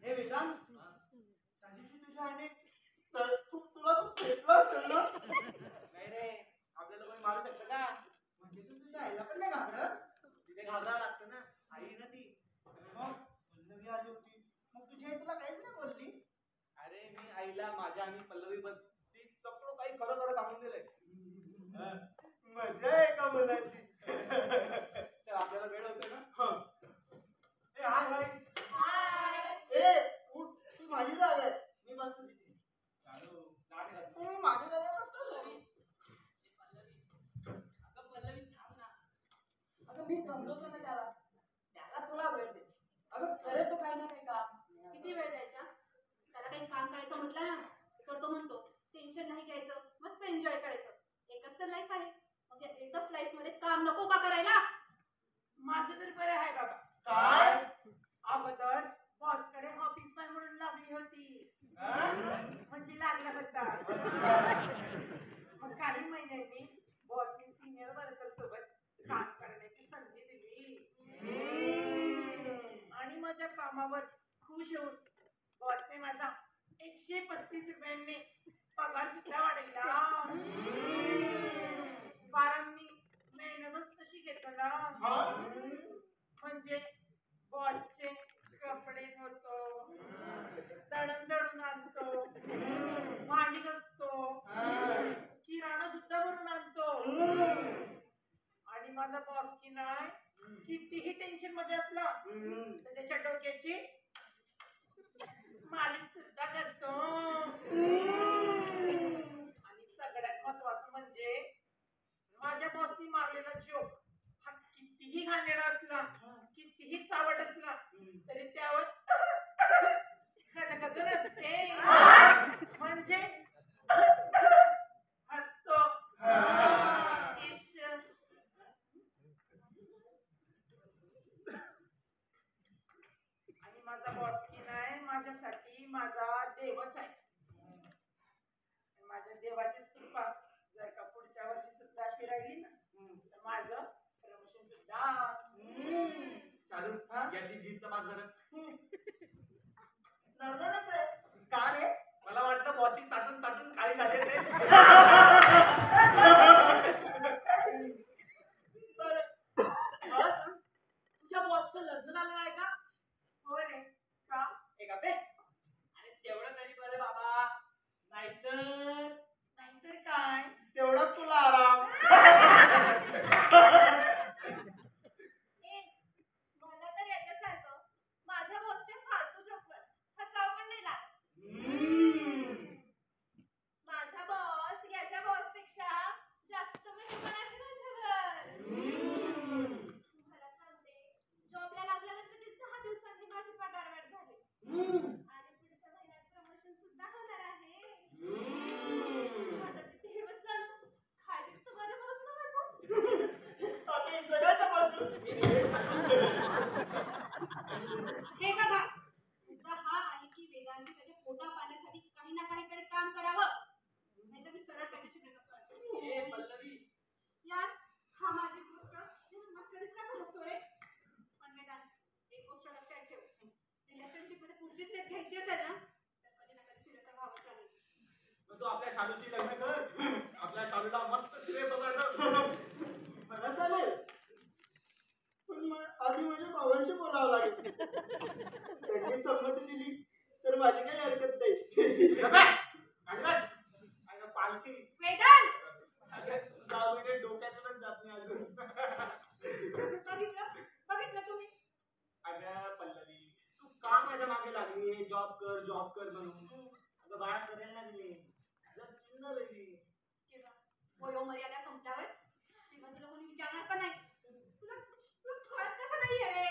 हे वेदांत, त्या दिवशी तुझ्या आईने तुला खूप फेसला असेल ना? नाही रे, आपल्याला कोणी मारू शकतं का? म्हणजे तू तुझ्या आईला पण नाही घाबरत? तिथे घाबरावं लागतं ना, आई ना ती. मग पल्लवी आली होती, मग तुझी आई तुला काहीच नाही बोलली? अरे मी आईला माझ्या आणि पल्लवी ती सगळं काही खरं खरं सांगून दिलंय. मजा आहे का मुलाची? चल आपल्याला वेळ होतोय ना. ए हाय गाईस. ए उठ, तू माझी जागा आहे, मी बसतो तिथे. चालू गाडी घाल. मी माझ्या जागेवर बसतो. अगं पल्लवी थांब ना. अगं मी समजवतो ना त्याला तुला वेळ दे. अगं खरं तो काही ना काही काम. किती वेळ द्यायचा? त्याला काही काम करायचं म्हटलं ना तर तो म्हणतो टेन्शन नाही घ्यायचं, मस्त एन्जॉय करायचं. एकच तर लाईफ आहे, मग या एकच लाईफ मध्ये काम नको का करायला? माझं तर बरं आहे बाबा. काय? अगोदर बॉसकडे ऑफिस बाय म्हणून लागली होती. म्हणजे लागला होता. मग काही महिन्यांनी बॉसने सिनियर वर्कर सोबत काम करण्याची संधी दिली आणि माझ्या कामावर खुश होऊन बॉसने माझा 135 रुपयांनी पगार सुद्धा वाढवला. कारण मी मेहनतच तशी घेतला. म्हणजे बॉसचे कपडे धुतो, दळून आणतो, भांडी घासतो, किराणा सुद्धा भरून आणतो. आणि माझा बॉस की नाही कितीही टेन्शन मध्ये असला तर त्याच्या डोक्याची मालिश सुद्धा करतो. आणि सगळ्यात महत्वाचं म्हणजे माझ्या बॉसनी मारलेला जोक हा कितीही घाणेरडा असला, कितीही चावट असला तरी त्यावर खदखदून असते. म्हणजे हसतो. आणि माझा बॉस की नाही माझ्यासाठी माझा देवच आहे. माझ्या देवाची कृपा जर का पुढच्या वर्षी सुद्धा अशी राहिली ना तर माझं प्रमोशन सुद्धा. चालू याची जीभ तपास बरं. नॉर्मलच आहे. का रे? मला वाटलं बॉसची चाटून चाटून खाली झाले ते. मला सांग, तुझ्या बॉसचं लग्न झालं आहे का? हो रे. का? एक आपे आणि तेवढं तरी बरं बाबा. नाहीतर काय? तेवढाच तुला आराम. मला तर याच्यासारखं माझ्या बॉसच्या फालतू जोकवर हसावं पण नाही लागत. माझा बॉस याच्या बॉसपेक्षा जास्त मेहरबान आहे माझ्यावर. तुम्हाला सांगते, जॉबला लागल्यानंतर 10 दिवसांनी माझी पगारवाढ झाली आणि पुढच्या महिन्यात प्रमोशन सुद्धा होणार आहे. आता ते देवच जाणो काय दिसतं माझ्या बॉसला माझं. आता हे सगळं तपासून. हे बघा, मुद्दा हा आहे की वेदांनी त्याच्या पोटा पाण्यासाठी काही ना काहीतरी काम करावं, नाहीतर मी सरळ त्याच्याशी ब्रेकअप करतो. ए पल्लवी, यार हा माझी गोष्ट मस्करीच का समजतो रे? पण वेदांत, एक गोष्ट लक्षात ठेव, रिलेशनशिप मध्ये पुढची स्टेप घ्यायची असेल ना तर कधी ना कधी सिरियस व्हावंच लागेल. मग तू आपल्या शालूशी लग्न कर. आपल्या शालूला मस्त सिरियस होता. मला चालेल, पण आधी माझ्या भावांशी बोलावं लागेल. त्यांनी संमती दिली तर माझी काही हरकत नाही. पालखी वेदांत, 10 मिनिट डोक्यात पण जात नाही अजून. बघितलं तुम्ही? अगं पल्लवी, तू का माझ्या मागे लागली? जॉब कर म्हणून. अगं बाळा करायला लागली, चिन्ह राहिली. किंवा वयोमर्यादा संपल्यावर तेव्हा तुला कोणी विचारणार पण नाही. तुला कळत कसं नाहीये रे?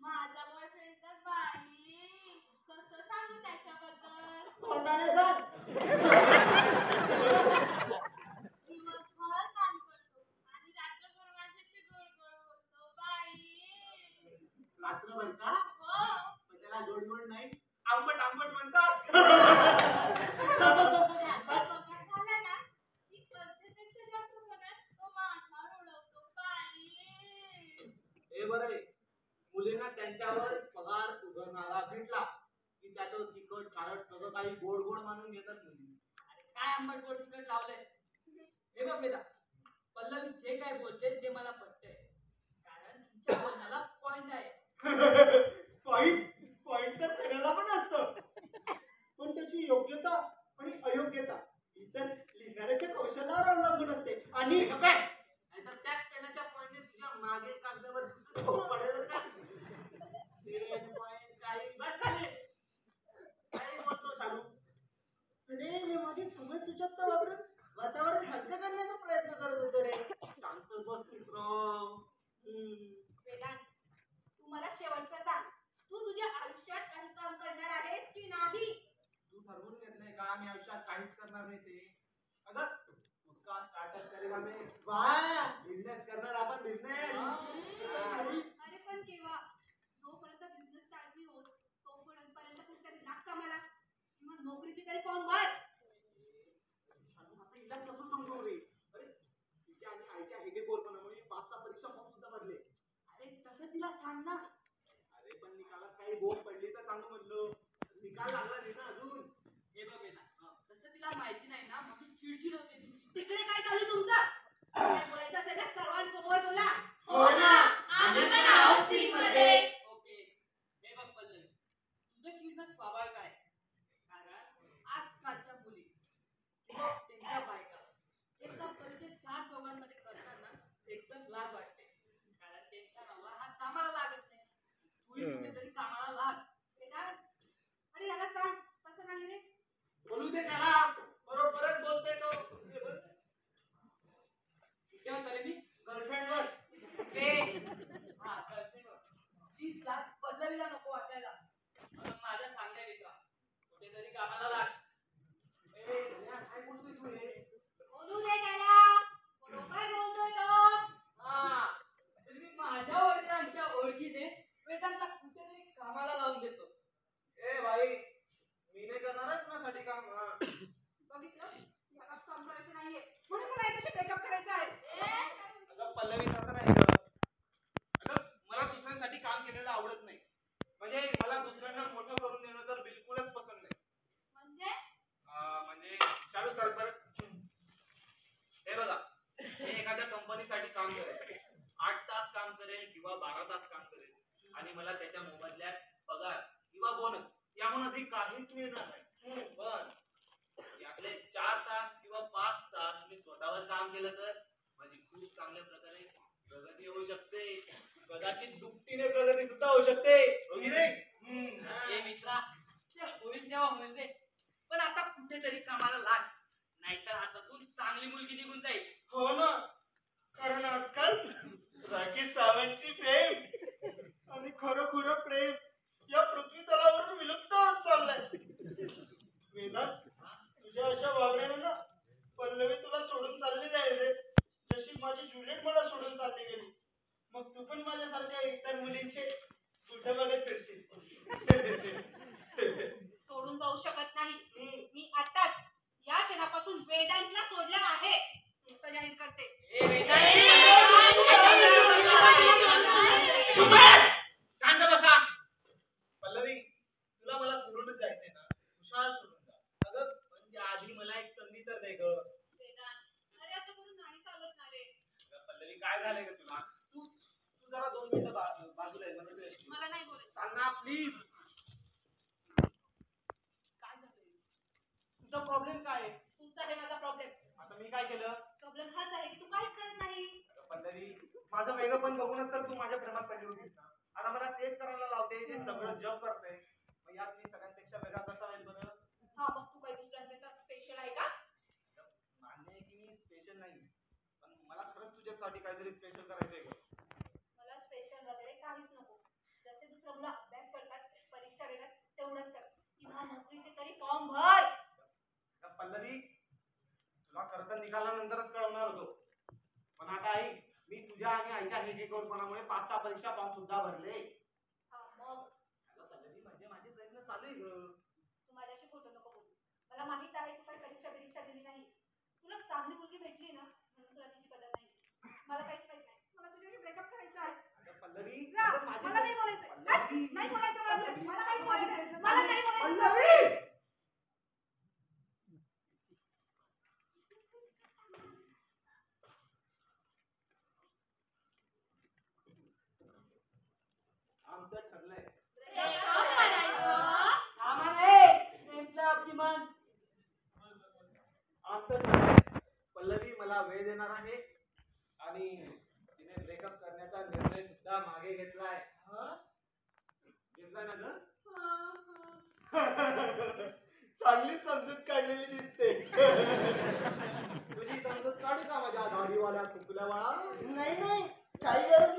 माझा बॉयफ्रेंड तर बाई, कसं सांगू त्याच्याबद्दल? तोंडाने सांग. दिवसभर काम करतो आणि रात्रभर माझ्याशी गोड बोलतो बाई. रात्रभर का? हो. पण त्याला गोड नाही, आंबट म्हणतात. त्याचा पगार झाला ना की गरजेपेक्षा जास्त पगार तो माझ्यावर उडवतो बाई. हे बरं आहे, मुलींना त्यांच्यावर पगार काही गोड गोड मानून घेतात मुली. काय आंबट गोड तिकट लावलंय. हे बघ बेटा, पल्लवी जे काय बोलते ते मला पटतंय, कारण तिच्या बोलण्याला पॉइंट आहे. पॉइंट तर फिरायला पण असतं, पण त्याची योग्यता आणि अयोग्यता ही तर लिहिणाऱ्याच्या कौशल्यावर अवलंबून असते. आणि नाहीतर त्याच पेनाच्या पॉइंटने तुझ्या मागे कागदावर पडेल का? पेन पॉइंट काही बस खाली. काही बोलतो शालू. अरे मी माझी समज सुचकता वापरून वातावरण हलकं करण्याचा प्रयत्न करत होतो रे. शांत बस मित्र. वेदांत, तू मला शेवटचं सांग, तू तुझ्या आयुष्यात काही काम करणार आहेस की नाही? तू ठरवून घेतलंय का मी आयुष्यात काहीच करणार नाही ते? अगं उसका स्टार्टअप करेगा मैं. वाह, बिझनेस करणार आपण बिझनेस. अरे पण केव्हा? जोपर्यंत बिझनेस स्टार्ट नाही होत तोपर्यंत कुठेतरी लाग कामाला किंवा नोकरीची तरी फॉर्म भर. आता हिला कसं समजवू रे? अरे तिच्या आणि आईच्या हेगेखोरपणामुळे 5-6 परीक्षा फॉर्म सुद्धा भरले. अरे तसं तिला सांग ना. अरे पण निकालात काही बोट पडली तर सांगू म्हणलो. निकाल लागला नाही ना अजून. हे बघ बेटा, तसं तिला माहिती नाही ना, म्हणून चिडचिड होते तिची. तिकडे काय चालू तुमचं? काय बोलायचं असेल ना सर्वांसमोर बोला. हो ना, आम्ही पण आहोत सीनमध्ये. ओके. हे बघ पल्लवी, तुझं चिडणं स्वाभाविक आहे, कारण आजकालच्या मुली किंवा त्यांच्या बायका एकदा परिचय 4 चौघांमध्ये करताना एकदम लाज वाटते, कारण त्यांचा नवरा हा कामाला लागत नाही. तूही कुठेतरी कामाला लाग. वेदांत, अरे याला सांग तसं नाही रे. बोलू दे त्याला. बरोबरच बोलतोय तो. कुठे होता रे मी? गर्लफ्रेंडवर. हा, गर्लफ्रेंडवर. 30 लाख पल्लवीला नको वाटायला. म्हणून माझ्या सांगण्या मित्रा, कुठेतरी कामाला लाग. काय बोलतोय तू हे? बोलू दे त्याला. बरोबर बोलतोय तो. हा, तरी मी माझ्या वडिलांच्या ओळखीने वेदांतला कुठेतरी कामाला लावून देतो. ए भाई, मी नाही करणार आहे तुझ्यासाठी काम. बघितलं? यालाच काम करायचं नाहीये म्हणून मला याच्याशी ब्रेकअप करायचं आहे. अगं पल्लवी तसं नाही गं. अगं मला दुसऱ्यांसाठी काम केलेलं आवडत नाही. म्हणजे मला दुसऱ्यांना मोठं करून देणं तर बिलकुलच पसंत नाही. म्हणजे चालू कर बरं. हे बघा, मी एखाद्या कंपनीसाठी काम करेल. 8 तास काम करेल किंवा 12 तास काम करेल आणि मला त्याच्या मोबदल्यात पगार किंवा बोनस याहून अधिक काहीच मिळणार नाही. पण यातले 4 तास किंवा 5 तास मी स्वतःवर काम केलं तर माझी खूप चांगल्या प्रकारे प्रगती होऊ शकते. कदाचित दुपटीने प्रगती सुद्धा होऊ शकते. हो की नाही? हे मित्रा, ते होईल तेव्हा होईल रे. पण आता कुठेतरी कामाला लाग, नाहीतर हातातून चांगली मुलगी निघून जाईल. हो ना, कारण आजकाल राखी सावंतची प्रेम आणि खरं प्रेम या पृथ्वी तलावरून विलुप्त होत चाललंय. वेदांत, तुझ्या अशा वागण्याने ना पल्लवी तुला सोडून चालली जाईल रे, जशी माझी जुलियट मला सोडून चालली गेली. मग तू पण माझ्यासारख्या इतर मुलींचे कुठे बघत फिरशील. सोडून जाऊ शकत नाही. मी आताच या क्षणापासून वेदांतला सोडलं आहे. तुमचं जाहीर करते. शांत बसा. पल्लवी, तुला मला सोडूनच जायचंय ना? खुशाल सोडून जा. अगं पण त्याआधी मला एक संधी तर दे गं. वेदांत, अरे असं करून नाही चालत ना रे. पल्लवी, काय झालंय का तुला? तू जरा 2 मिनिटं बाजूला आहे. मला तुझ्याशी मला नाही बोलायचं. सांग ना प्लीज. काय झालंय? तुझा प्रॉब्लेम काय आहे? तुमचा आहे माझा प्रॉब्लेम. आता मी काय केलं? प्रॉब्लेम हाच आहे की तू काहीच करत नाही. अगं पल्लवी, माझं वेगळं पण बघूनच तर तू माझ्या प्रेमात पडली होतीस ना. आता मला तेच करायला लावते जे सगळं जग करते. मग यात मी सगळ्यांपेक्षा वेगळा कसा होईल बरं? हा, मग तू काही दुसऱ्यांपेक्षा स्पेशल आहे का? मान्य आहे की मी स्पेशल नाही, पण मला खरंच तुझ्यासाठी काहीतरी स्पेशल करायचंय गं. मला स्पेशल वगैरे काहीच नको. जसे दुसरं मुलं अभ्यास करतात, परीक्षा देतात तेवढंच कर. किंवा नोकरीचे तरी फॉर्म भर. अगं पल्लवी, तुला खरं तर निकालानंतरच कळवणार होतो, पण आता आई, मी तुझ्या आणि आईच्या हेगेखोरपणामुळे 5-6 परीक्षा फॉर्म सुद्धा भरले. हा, मग अगं पल्लवी, म्हणजे माझे प्रयत्न चालू आहे गं. तू माझ्याशी खोटं नको बोलू. मला माहित आहे तू काही परीक्षा दिली नाही. तुला चांगली मुलगी भेटली ना म्हणून तुला तिची कदर नाही. मला काहीच माहित नाही. मला तुझ्याशी ब्रेकअप करायचं आहे. अगं पल्लवी, मला नाही बोलायचं. पल्लवी, नाही बोलायचं मला. मला काही बोलायचं. मला नाही बोलायचं. पल्लवी! घेतलाय. हं? घेतलाय ना ग? हा, हा. चांगली समजूत काढलेली दिसते. तुझी समजूत काढू का माझ्या दाढीवाल्या कुकल्या बाळा? नाही नाही काही गरज